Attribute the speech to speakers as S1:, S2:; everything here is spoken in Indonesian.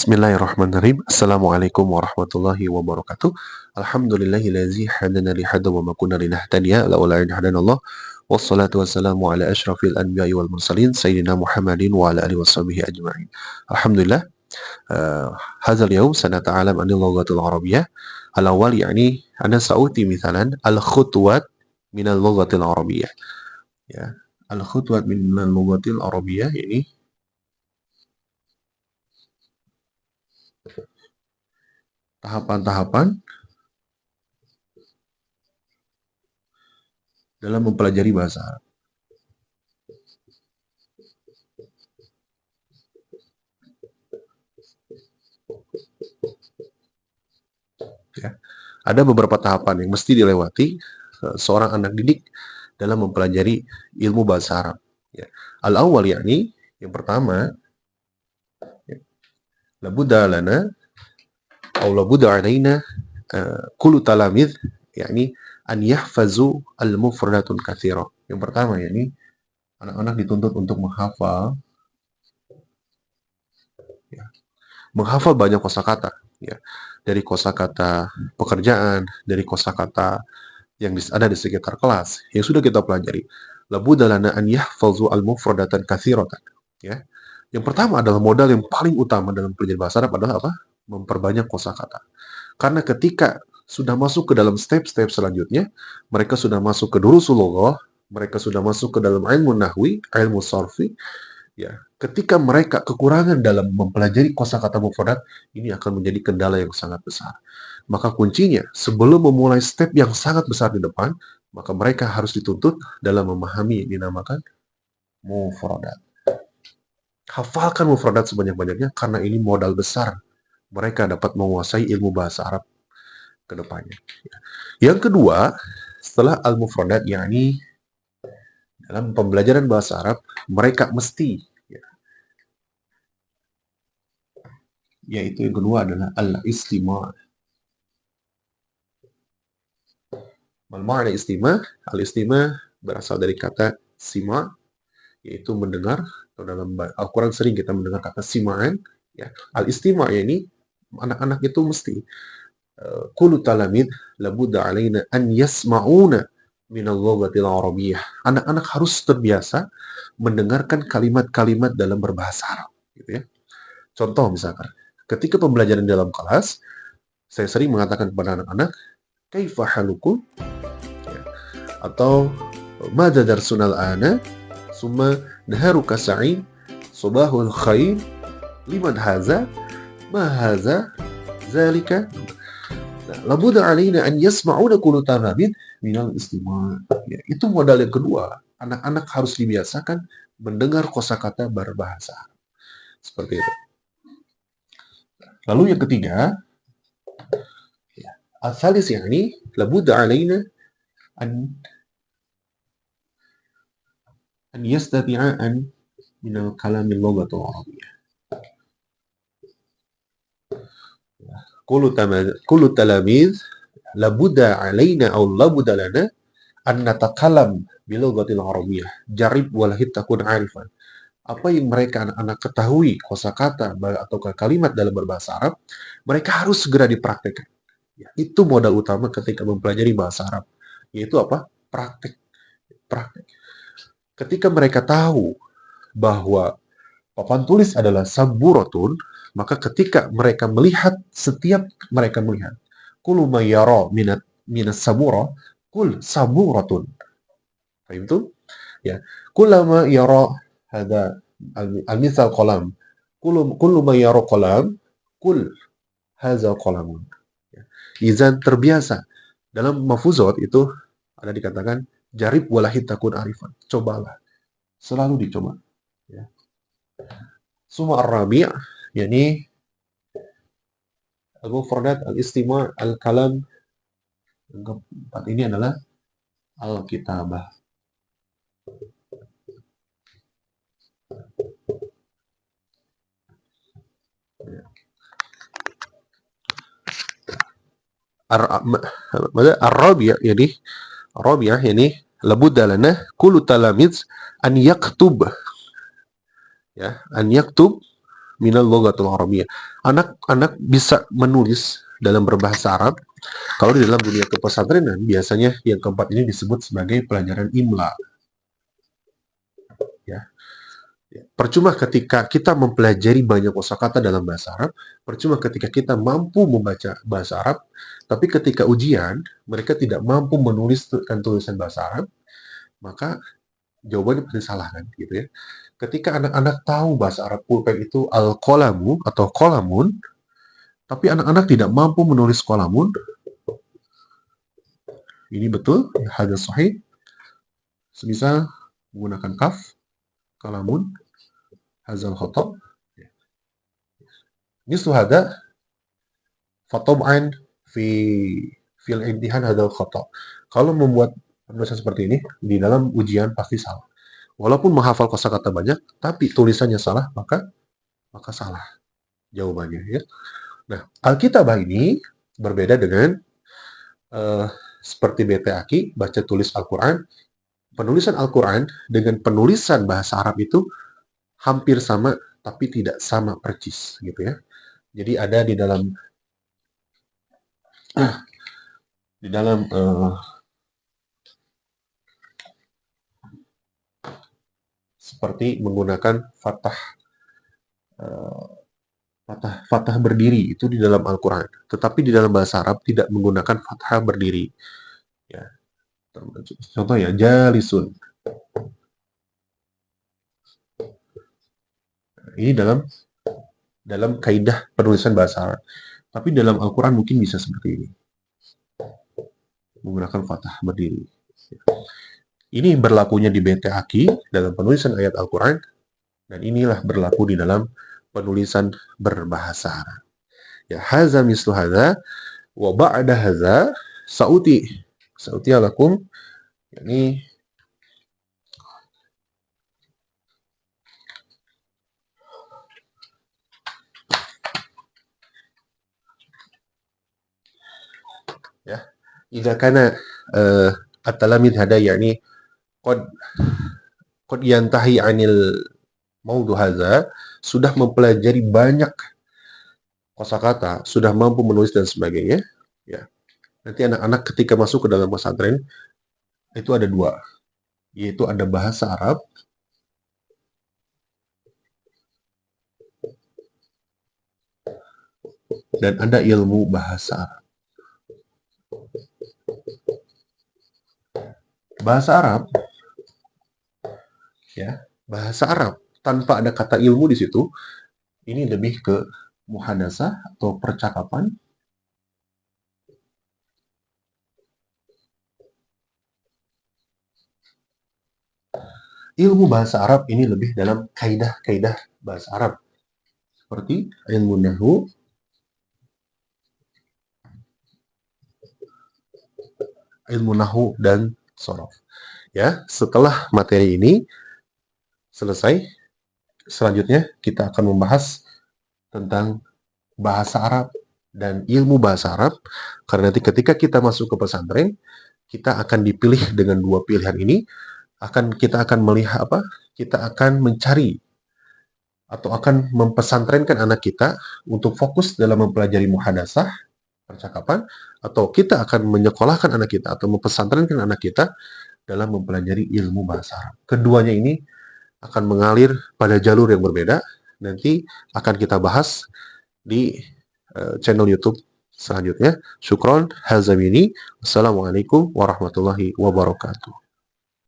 S1: Bismillahirrahmanirrahim. Assalamualaikum warahmatullahi wabarakatuh. Alhamdulillahillazi hadana li hada wa ma kunna linahtadiya laula an hadanallah. Wassalatu wassalamu ala asyrafil anbiya'i wal mursalin sayyidina Muhammadin wa ala alihi washabihi ajma'in. Alhamdulillah. هذا اليوم سنتعلم عن اللغة العربية. الأول يعني أنا سأعطي مثلا الخطوات من اللغة العربية. Ya, الخطوات من اللغة العربية يعني tahapan-tahapan dalam mempelajari bahasa Arab. Ya, ada beberapa tahapan yang mesti dilewati seorang anak didik dalam mempelajari ilmu bahasa Arab. Ya. Al-awwal yakni yang pertama, ya, labudda lana atau labudda alaina kullu talamidh yakni an yahfazu al-mufradatun katsira. Yang pertama yakni anak-anak dituntut untuk menghafal banyak kosakata, ya, dari kosakata pekerjaan, dari kosakata yang ada di sekitar kelas yang sudah kita pelajari. Labudda lana an yahfazu al-mufradatan katsiratan. Ya. Yang pertama adalah modal yang paling utama dalam belajar bahasa Arab adalah apa? Memperbanyak kosakata. Karena ketika sudah masuk ke dalam step-step selanjutnya, mereka sudah masuk ke durusul lughah, mereka sudah masuk ke dalam ilmu nahwi, ilmu sarfi, ya. Ketika mereka kekurangan dalam mempelajari kosakata mufradat, ini akan menjadi kendala yang sangat besar. Maka kuncinya, sebelum memulai step yang sangat besar di depan, maka mereka harus dituntut dalam memahami yang dinamakan mufradat. Hafalkan mufradat sebanyak-banyaknya karena ini modal besar mereka dapat menguasai ilmu bahasa Arab ke depannya. Yang kedua, setelah al-mufradat, yakni dalam pembelajaran bahasa Arab, mereka mesti, yaitu yang kedua adalah al-istima'. Al-ma'na istima', al-istima' berasal dari kata sima', yaitu mendengar, atau dalam Al-Quran sering kita mendengar kata sima'an, ya. Al-istima' ini anak-anak itu mesti kullu talamid labudda alaina an yasma'una min al-lughatil arabiyyah. Anak-anak harus terbiasa mendengarkan kalimat-kalimat dalam berbahasa Arab, gitu ya. Contoh misalkan, ketika pembelajaran dalam kelas, saya sering mengatakan kepada anak-anak, kaifa halukum? Ya. Atau madza darsunal ana? Summa naharuka sa'id, subahul khair, liman haza, ma haza, zalika. Nah, labudda alaina an yasma'una kullu talamid minal istima'. Ya, itu modal yang kedua. Anak-anak harus dibiasakan mendengar kosakata berbahasa. Seperti itu. Lalu yang ketiga, ya, al-thalits yakni labudda alaina an yastati'a an minal kalamil lughatil arabiyyah. Kullu talamidz labudda alaina aw labudda lana an natakalam bil lughatil arabiyyah jarib walahid takun arifan. Apa yang mereka anak-anak ketahui kosakata atau kalimat dalam berbahasa Arab, mereka harus segera dipraktekkan. Ya, itu modal utama ketika mempelajari bahasa Arab, yaitu apa? Praktek. Ketika mereka tahu bahwa papan tulis adalah saburatun, maka ketika mereka melihat, setiap mereka melihat, kullu ma yara minas sabura, kul saburatun. Paham itu? Ya, kullama yara hada al-mithal qalam, kullu ma yara qalam, kul hadza qalamun. Izan terbiasa. Dalam mafuzot itu ada dikatakan jarib walahid takun arifan. Cobalah. Selalu dicoba. Ya. Suma ar-rabi', yakni al-mufradat, al-istima', al-kalam. Yang keempat ini adalah al-kitabah. Ar-rabi', yani labudda lana kullu talamidz an yaktub, ya, an yaktub minal lughatul arabiyyah. Anak-anak bisa menulis dalam berbahasa Arab. Kalau di dalam dunia kepesantrenan, biasanya yang keempat ini disebut sebagai pelajaran imla. Ya. Percuma ketika kita mempelajari banyak kosakata dalam bahasa Arab, percuma ketika kita mampu membaca bahasa Arab, tapi ketika ujian, mereka tidak mampu menulis dan tulisan bahasa Arab, maka jawabannya pasti salah kan, gitu ya. Ketika anak-anak tahu bahasa Arab pulpen itu al-qalamu atau qalamun, tapi anak-anak tidak mampu menulis qalamun, ini betul, hadis sahih, semisal menggunakan kaf, qalamun, hazal khata', mislu hada, fatab'an fil imtihan hadal khata'. Kalau membuat penulisan seperti ini, di dalam ujian pasti salah. Walaupun menghafal kosakata banyak, tapi tulisannya salah, maka salah jawabannya. Ya. Nah, Alkitabah ini berbeda dengan seperti BT Aki, baca tulis Al-Quran. Penulisan Al-Quran dengan penulisan bahasa Arab itu hampir sama, tapi tidak sama persis, gitu ya. Jadi ada di dalam seperti menggunakan fathah berdiri itu di dalam Al-Quran, tetapi di dalam bahasa Arab tidak menggunakan fathah berdiri. Ya. Contoh ya, jalisun. Ini dalam kaidah penulisan bahasa Arab. Tapi dalam Al-Quran mungkin bisa seperti ini. Menggunakan fathah berdiri. Ini berlakunya di BT Aki dalam penulisan ayat Al-Quran, dan inilah berlaku di dalam penulisan berbahasa Arab. Ya, haza mislu haza, wa ba'da haza, sa'uti alakum, yakni ya, idza kana at-talamid hada yakni qad yantahi 'anil maudu hadza, sudah mempelajari banyak kosakata, sudah mampu menulis dan sebagainya, ya. Nanti anak-anak ketika masuk ke dalam pesantren itu ada dua, yaitu ada bahasa Arab dan ada ilmu bahasa Arab. Bahasa Arab, ya, bahasa Arab tanpa ada kata ilmu di situ, ini lebih ke muhadasah atau percakapan. Ilmu bahasa Arab ini lebih dalam kaidah-kaidah bahasa Arab, seperti ilmu nahwu, dan sorof. Ya, setelah materi ini selesai, selanjutnya kita akan membahas tentang bahasa Arab dan ilmu bahasa Arab, karena nanti ketika kita masuk ke pesantren, kita akan dipilih dengan dua pilihan ini, kita akan melihat kita akan mencari atau akan mempesantrenkan anak kita untuk fokus dalam mempelajari muhadasah, percakapan, atau kita akan menyekolahkan anak kita atau mempesantrenkan anak kita dalam mempelajari ilmu bahasa Arab. Keduanya ini akan mengalir pada jalur yang berbeda. Nanti akan kita bahas di channel YouTube selanjutnya. Syukron, hazamini. Wassalamualaikum warahmatullahi wabarakatuh.